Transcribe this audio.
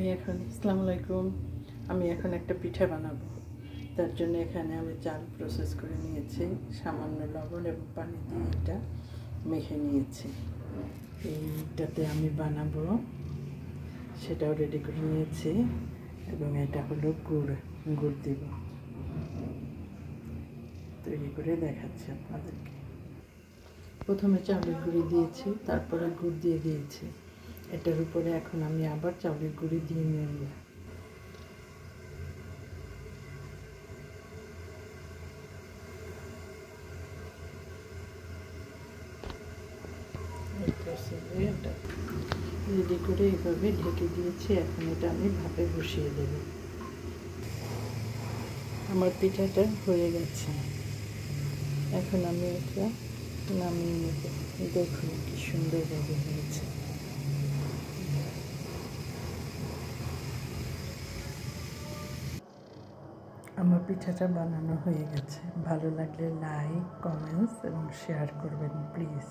আসসালামু আলাইকুম। আমি এখন একটা পিঠা বানাবো। তার জন্য এখানে আমি চাল প্রসেস করে নিয়েছি, সামান্য লবণ এবং পানি দিয়ে এটা মেখে নিয়েছি। এইটাতে আমি বানাবো, সেটাও রেডি করে নিয়েছি। এবং এটা হলো গুড় দিব, তৈরি করে দেখাচ্ছি আপনাদেরকে। প্রথমে চাউলের গুঁড়ি দিয়েছি, তারপরে গুড় দিয়ে দিয়েছি। এটার উপরে এখন আমি আবার চাউলের গুঁড়ি দিয়ে নেব। এটা রেডি করে এইভাবে ঢেকে দিয়েছি। এখন এটা আমি ভাপে বসিয়ে দেব। আমার পিঠাটা হয়ে গেছে, এখন আমি এটা নামিয়ে নেব। দেখুন কি সুন্দরভাবে হয়েছে। আমার পিঠাটা বানানো হয়ে গেছে। ভালো লাগলে লাইক, কমেন্টস এবং শেয়ার করবেন প্লিজ।